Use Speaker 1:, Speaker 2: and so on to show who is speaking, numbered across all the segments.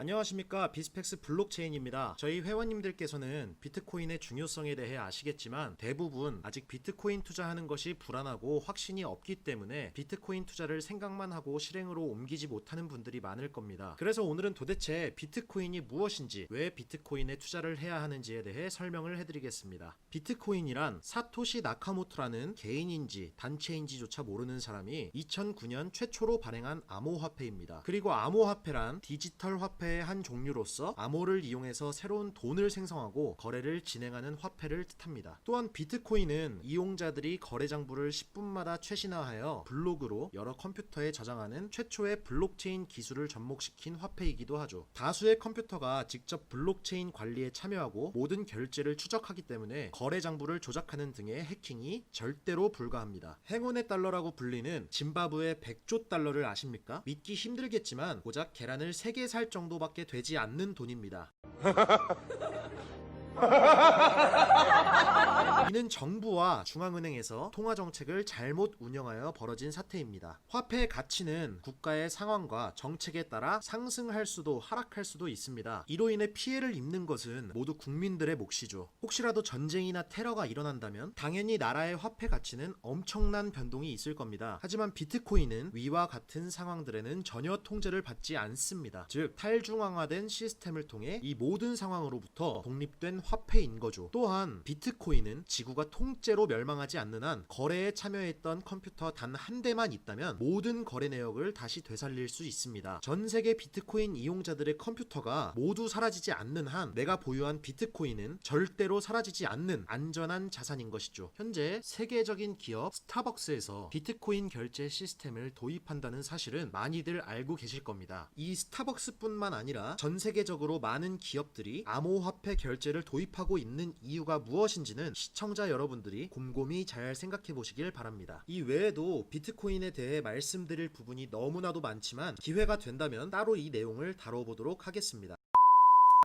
Speaker 1: 안녕하십니까, 비스펙스 블록체인입니다. 저희 회원님들께서는 비트코인의 중요성에 대해 아시겠지만 대부분 아직 비트코인 투자하는 것이 불안하고 확신이 없기 때문에 비트코인 투자를 생각만 하고 실행으로 옮기지 못하는 분들이 많을 겁니다. 그래서 오늘은 도대체 비트코인이 무엇인지, 왜 비트코인에 투자를 해야 하는지에 대해 설명을 해드리겠습니다. 비트코인이란 사토시 나카모토라는 개인인지 단체인지조차 모르는 사람이 2009년 최초로 발행한 암호화폐입니다. 그리고 암호화폐란 디지털 화폐의 한 종류로서 암호를 이용해서 새로운 돈을 생성하고 거래를 진행하는 화폐를 뜻합니다. 또한 비트코인은 이용자들이 거래 장부를 10분마다 최신화하여 블록으로 여러 컴퓨터에 저장하는 최초의 블록체인 기술을 접목시킨 화폐이기도 하죠. 다수의 컴퓨터가 직접 블록체인 관리에 참여하고 모든 결제를 추적하기 때문에 거래 장부를 조작하는 등의 해킹이 절대로 불가합니다. 행운의 달러라고 불리는 짐바브웨 100조 달러를 아십니까? 믿기 힘들겠지만 고작 계란을 3개 살 정도밖에 되지 않는 돈입니다. 이는 정부와 중앙은행에서 통화정책을 잘못 운영하여 벌어진 사태입니다. 화폐의 가치는 국가의 상황과 정책에 따라 상승할 수도 하락할 수도 있습니다. 이로 인해 피해를 입는 것은 모두 국민들의 몫이죠. 혹시라도 전쟁이나 테러가 일어난다면 당연히 나라의 화폐 가치는 엄청난 변동이 있을 겁니다. 하지만 비트코인은 위와 같은 상황들에는 전혀 통제를 받지 않습니다. 즉 탈중앙화된 시스템을 통해 이 모든 상황으로부터 독립된 화폐인 거죠. 또한 비트코인은 지구가 통째로 멸망하지 않는 한 거래에 참여했던 컴퓨터 단 한 대만 있다면 모든 거래 내역을 다시 되살릴 수 있습니다. 전 세계 비트코인 이용자들의 컴퓨터가 모두 사라지지 않는 한 내가 보유한 비트코인은 절대로 사라지지 않는 안전한 자산인 것이죠. 현재 세계적인 기업 스타벅스에서 비트코인 결제 시스템을 도입한다는 사실은 많이들 알고 계실 겁니다. 이 스타벅스뿐만 아니라 전 세계적으로 많은 기업들이 암호화폐 결제를 도입하고 있는 이유가 무엇인지는 시청자 여러분들이 곰곰이 잘 생각해 보시길 바랍니다. 이 외에도 비트코인에 대해 말씀드릴 부분이 너무나도 많지만 기회가 된다면 따로 이 내용을 다뤄보도록 하겠습니다.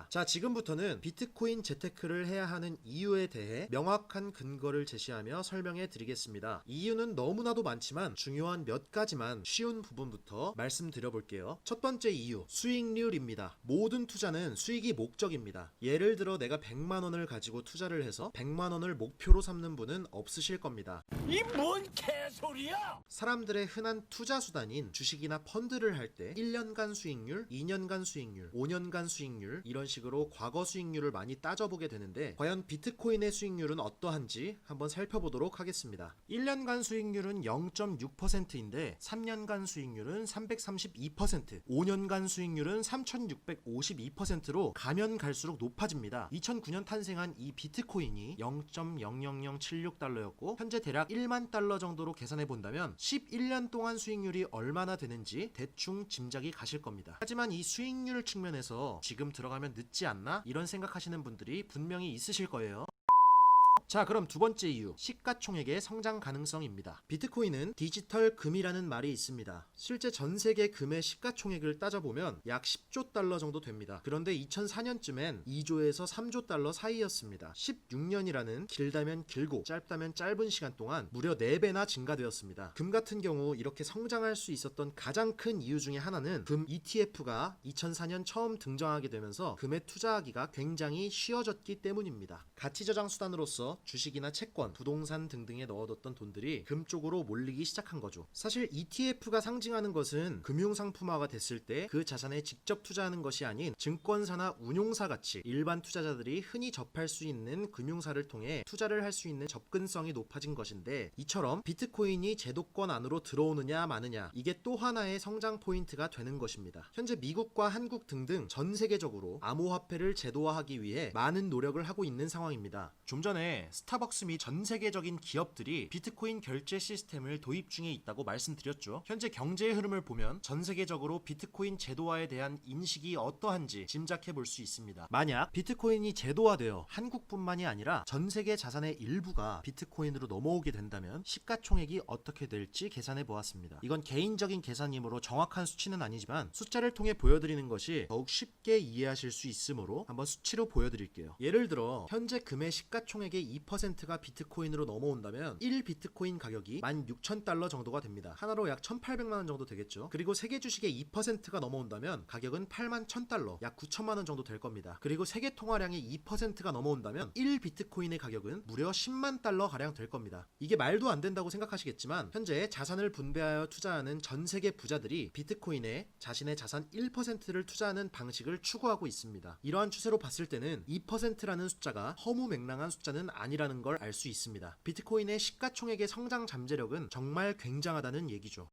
Speaker 1: 자, 지금부터는 비트코인 재테크를 해야 하는 이유에 대해 명확한 근거를 제시하며 설명해 드리겠습니다. 이유는 너무나도 많지만 중요한 몇 가지만 쉬운 부분부터 말씀드려 볼게요. 첫 번째 이유, 수익률입니다. 모든 투자는 수익이 목적입니다. 예를 들어 내가 100만 원을 가지고 투자를 해서 100만 원을 목표로 삼는 분은 없으실 겁니다.
Speaker 2: 이 뭔 개소리야!
Speaker 1: 사람들의 흔한 투자 수단인 주식이나 펀드를 할 때 1년간 수익률, 2년간 수익률, 5년간 수익률 이런 식으로 과거 수익률을 많이 따져보게 되는데 과연 비트코인의 수익률은 어떠한지 한번 살펴보도록 하겠습니다. 1년간 수익률은 0.6%인데 3년간 수익률은 332%, 5년간 수익률은 3652%로 가면 갈수록 높아집니다. 2009년 탄생한 이 비트코인이 0.00076달러였고 현재 대략 1만 달러 정도로 계산해 본다면 11년 동안 수익률이 얼마나 되는지 대충 짐작이 가실 겁니다. 하지만 이 수익률 측면에서 지금 들어가면 늦지 않나? 이런 생각하시는 분들이 분명히 있으실 거예요. 자, 그럼 두 번째 이유, 시가총액의 성장 가능성입니다. 비트코인은 디지털 금이라는 말이 있습니다. 실제 전 세계 금의 시가총액을 따져보면 약 10조 달러 정도 됩니다. 그런데 2004년쯤엔 2조에서 3조 달러 사이였습니다. 16년이라는 길다면 길고 짧다면 짧은 시간 동안 무려 4배나 증가되었습니다. 금 같은 경우 이렇게 성장할 수 있었던 가장 큰 이유 중에 하나는 금 ETF가 2004년 처음 등장하게 되면서 금에 투자하기가 굉장히 쉬워졌기 때문입니다. 가치저장 수단으로서 주식이나 채권, 부동산 등등에 넣어뒀던 돈들이 금 쪽으로 몰리기 시작한 거죠. 사실 ETF가 상징하는 것은 금융상품화가 됐을 때 그 자산에 직접 투자하는 것이 아닌 증권사나 운용사 같이 일반 투자자들이 흔히 접할 수 있는 금융사를 통해 투자를 할 수 있는 접근성이 높아진 것인데, 이처럼 비트코인이 제도권 안으로 들어오느냐 마느냐, 이게 또 하나의 성장 포인트가 되는 것입니다. 현재 미국과 한국 등등 전 세계적으로 암호화폐를 제도화하기 위해 많은 노력을 하고 있는 상황입니다. 좀 전에 스타벅스 및 전 세계적인 기업들이 비트코인 결제 시스템을 도입 중에 있다고 말씀드렸죠. 현재 경제의 흐름을 보면 전 세계적으로 비트코인 제도화에 대한 인식이 어떠한지 짐작해 볼 수 있습니다. 만약 비트코인이 제도화되어 한국뿐만이 아니라 전 세계 자산의 일부가 비트코인으로 넘어오게 된다면 시가총액이 어떻게 될지 계산해 보았습니다. 이건 개인적인 계산이므로 정확한 수치는 아니지만 숫자를 통해 보여드리는 것이 더욱 쉽게 이해하실 수 있으므로 한번 수치로 보여드릴게요. 예를 들어 현재 금의 시가총액의 2%가 비트코인으로 넘어온다면 1비트코인 가격이 16,000달러 정도가 됩니다. 하나로 약 1,800만원 정도 되겠죠. 그리고 세계 주식의 2%가 넘어온다면 가격은 81,000달러, 약 9천만원 정도 될 겁니다. 그리고 세계 통화량의 2%가 넘어온다면 1비트코인의 가격은 무려 10만 달러 가량 될 겁니다. 이게 말도 안 된다고 생각하시겠지만 현재 자산을 분배하여 투자하는 전 세계 부자들이 비트코인에 자신의 자산 1%를 투자하는 방식을 추구하고 있습니다. 이러한 추세로 봤을 때는 2%라는 숫자가 허무맹랑한 숫자는 아니라는 걸 알 수 있습니다. 비트코인의 시가총액의 성장 잠재력은 정말 굉장하다는 얘기죠.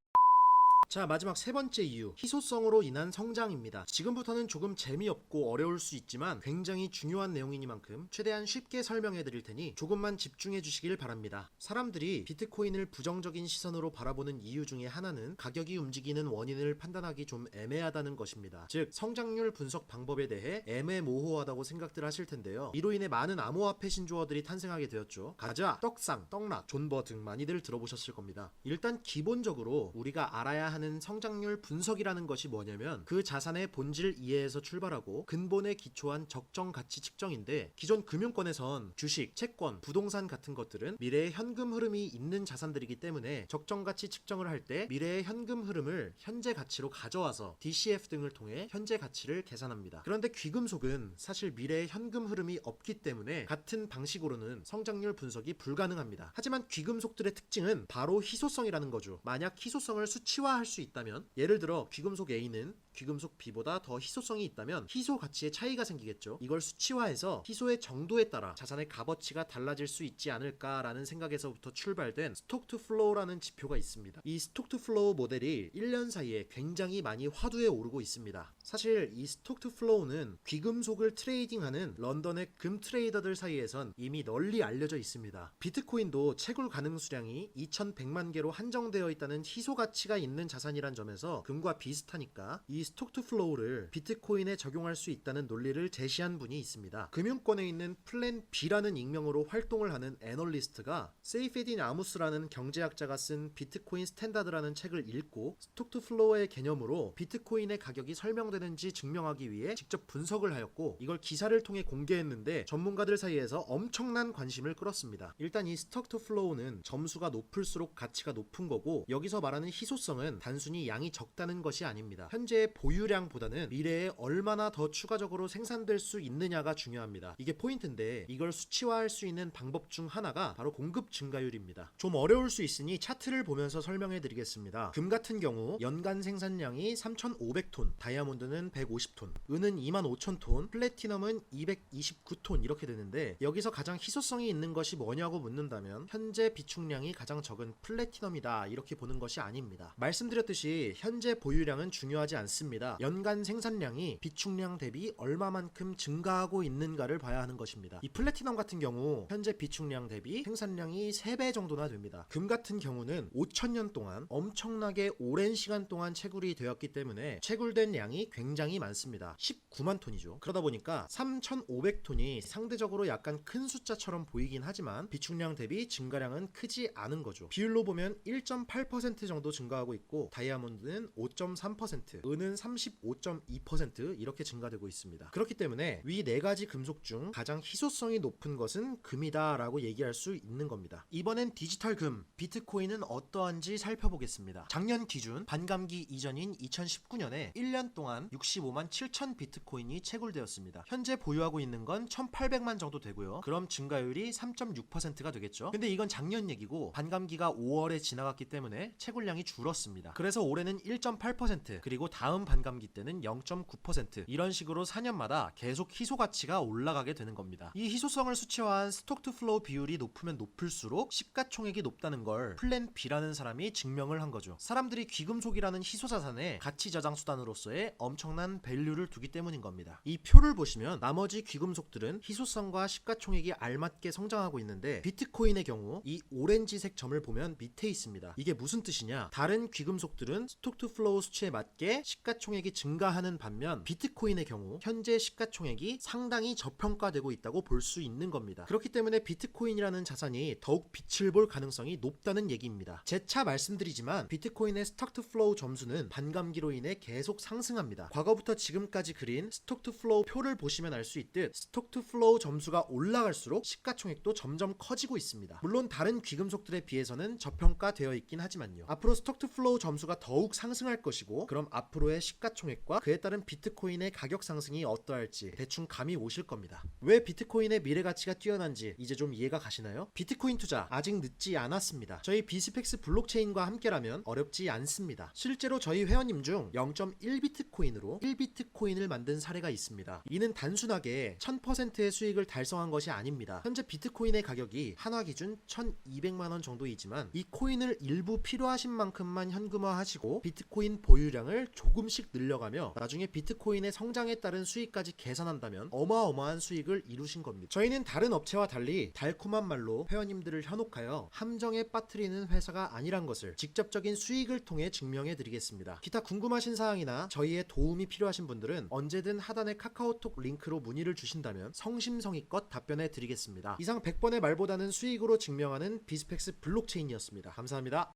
Speaker 1: 자, 마지막 세 번째 이유, 희소성으로 인한 성장입니다. 지금부터는 조금 재미없고 어려울 수 있지만 굉장히 중요한 내용이니만큼 최대한 쉽게 설명해 드릴 테니 조금만 집중해 주시길 바랍니다. 사람들이 비트코인을 부정적인 시선으로 바라보는 이유 중에 하나는 가격이 움직이는 원인을 판단하기 좀 애매하다는 것입니다. 즉, 성장률 분석 방법에 대해 애매모호하다고 생각들 하실 텐데요. 이로 인해 많은 암호화폐 신조어들이 탄생하게 되었죠. 가자, 떡상, 떡락, 존버 등 많이들 들어보셨을 겁니다. 일단 기본적으로 우리가 알아야 하는 성장률 분석이라는 것이 뭐냐면 그 자산의 본질 이해에서 출발하고 근본에 기초한 적정 가치 측정인데, 기존 금융권에선 주식, 채권, 부동산 같은 것들은 미래의 현금 흐름이 있는 자산들이기 때문에 적정 가치 측정을 할 때 미래의 현금 흐름을 현재 가치로 가져와서 DCF 등을 통해 현재 가치를 계산합니다. 그런데 귀금속은 사실 미래의 현금 흐름이 없기 때문에 같은 방식으로는 성장률 분석이 불가능합니다. 하지만 귀금속들의 특징은 바로 희소성이라는 거죠. 만약 희소성을 수치화할 수 있다면, 예를 들어 귀금속 A는 귀금속 B보다 더 희소성이 있다면 희소 가치에 차이가 생기겠죠. 이걸 수치화해서 희소의 정도에 따라 자산의 값어치가 달라질 수 있지 않을까라는 생각에서부터 출발된 스톡 투 플로우라는 지표가 있습니다. 이 스톡 투 플로우 모델이 1년 사이에 굉장히 많이 화두에 오르고 있습니다. 사실 이 스톡 투 플로우는 귀금속을 트레이딩하는 런던의 금 트레이더들 사이에선 이미 널리 알려져 있습니다. 비트코인도 채굴 가능 수량이 2100만 개로 한정되어 있다는 희소 가치가 있는 자산이란 점에서 금과 비슷하니까 이 스톡 투 플로우를 비트코인에 적용할 수 있다는 논리를 제시한 분이 있습니다. 금융권에 있는 플랜 B라는 익명으로 활동을 하는 애널리스트가 세이페딘 아무스라는 경제학자가 쓴 비트코인 스탠다드라는 책을 읽고 스톡 투 플로우의 개념으로 비트코인의 가격이 설명되는지 증명하기 위해 직접 분석을 하였고, 이걸 기사를 통해 공개했는데 전문가들 사이에서 엄청난 관심을 끌었습니다. 일단 이 스톡 투 플로우는 점수가 높을수록 가치가 높은 거고, 여기서 말하는 희소성은 단순히 양이 적다는 것이 아닙니다. 현재의 보유량보다는 미래에 얼마나 더 추가적으로 생산될 수 있느냐가 중요합니다. 이게 포인트인데, 이걸 수치화할 수 있는 방법 중 하나가 바로 공급 증가율입니다. 좀 어려울 수 있으니 차트를 보면서 설명해 드리겠습니다. 금 같은 경우 연간 생산량이 3,500톤, 다이아몬드는 150톤, 은은 25,000톤, 플래티넘은 229톤 이렇게 되는데, 여기서 가장 희소성이 있는 것이 뭐냐고 묻는다면 현재 비축량이 가장 적은 플래티넘이다 이렇게 보는 것이 아닙니다. 말씀드렸듯이 현재 보유량은 중요하지 않습니다. 연간 생산량이 비축량 대비 얼마만큼 증가하고 있는가를 봐야 하는 것입니다. 이 플래티넘 같은 경우 현재 비축량 대비 생산량이 3배 정도나 됩니다. 금 같은 경우는 5,000년 동안 엄청나게 오랜 시간 동안 채굴이 되었기 때문에 채굴된 양이 굉장히 많습니다. 19만 톤이죠. 그러다 보니까 3,500톤이 상대적으로 약간 큰 숫자처럼 보이긴 하지만 비축량 대비 증가량은 크지 않은 거죠. 비율로 보면 1.8% 정도 증가하고 있고, 다이아몬드는 5.3%, 은은 35.2% 이렇게 증가되고 있습니다. 그렇기 때문에 위 네 가지 금속 중 가장 희소성이 높은 것은 금이다 라고 얘기할 수 있는 겁니다. 이번엔 디지털 금, 비트코인은 어떠한지 살펴보겠습니다. 작년 기준 반감기 이전인 2019년에 1년 동안 65만 7천 비트코인이 채굴되었습니다. 현재 보유하고 있는 건 1,800만 정도 되고요. 그럼 증가율이 3.6%가 되겠죠. 근데 이건 작년 얘기고 반감기가 5월에 지나갔기 때문에 채굴량이 줄었습니다. 그래서 올해는 1.8%, 그리고 다음 반감기 때는 0.9%, 이런 식으로 4년마다 계속 희소 가치가 올라가게 되는 겁니다. 이 희소성을 수치화한 스톡 투 플로우 비율이 높으면 높을수록 시가총액이 높다는 걸 플랜 B라는 사람이 증명을 한 거죠. 사람들이 귀금속이라는 희소 자산에 가치 저장 수단으로서의 엄청난 밸류를 두기 때문인 겁니다. 이 표를 보시면 나머지 귀금속들은 희소성과 시가총액이 알맞게 성장하고 있는데, 비트코인의 경우 이 오렌지색 점을 보면 밑에 있습니다. 이게 무슨 뜻이냐? 다른 귀금속 귀금속들은 스톡 투 플로우 수치에 맞게 시가총액이 증가하는 반면 비트코인의 경우 현재 시가총액이 상당히 저평가되고 있다고 볼 수 있는 겁니다. 그렇기 때문에 비트코인이라는 자산이 더욱 빛을 볼 가능성이 높다는 얘기입니다. 재차 말씀드리지만 비트코인의 스톡 투 플로우 점수는 반감기로 인해 계속 상승합니다. 과거부터 지금까지 그린 스톡 투 플로우 표를 보시면 알 수 있듯 스톡 투 플로우 점수가 올라갈수록 시가총액도 점점 커지고 있습니다. 물론 다른 귀금속들에 비해서는 저평가되어 있긴 하지만요. 앞으로 스톡 투 플로우 점수가 더욱 상승할 것이고 그럼 앞으로의 시가총액과 그에 따른 비트코인의 가격 상승이 어떠할지 대충 감이 오실 겁니다. 왜 비트코인의 미래 가치가 뛰어난지 이제 좀 이해가 가시나요? 비트코인 투자 아직 늦지 않았습니다. 저희 비스펙스 블록체인과 함께라면 어렵지 않습니다. 실제로 저희 회원님 중 0.1비트코인으로 1비트코인을 만든 사례가 있습니다. 이는 단순하게 1000%의 수익을 달성한 것이 아닙니다. 현재 비트코인의 가격이 한화 기준 1200만원 정도이지만 이 코인을 일부 필요하신 만큼만 현금화하시고 비트코인 보유량을 조금씩 늘려가며 나중에 비트코인의 성장에 따른 수익까지 계산한다면 어마어마한 수익을 이루신 겁니다. 저희는 다른 업체와 달리 달콤한 말로 회원님들을 현혹하여 함정에 빠뜨리는 회사가 아니란 것을 직접적인 수익을 통해 증명해 드리겠습니다. 기타 궁금하신 사항이나 저희의 도움이 필요하신 분들은 언제든 하단의 카카오톡 링크로 문의를 주신다면 성심성의껏 답변해 드리겠습니다. 이상 100번의 말보다는 수익으로 증명하는 비스펙스 블록체인이었습니다. 감사합니다.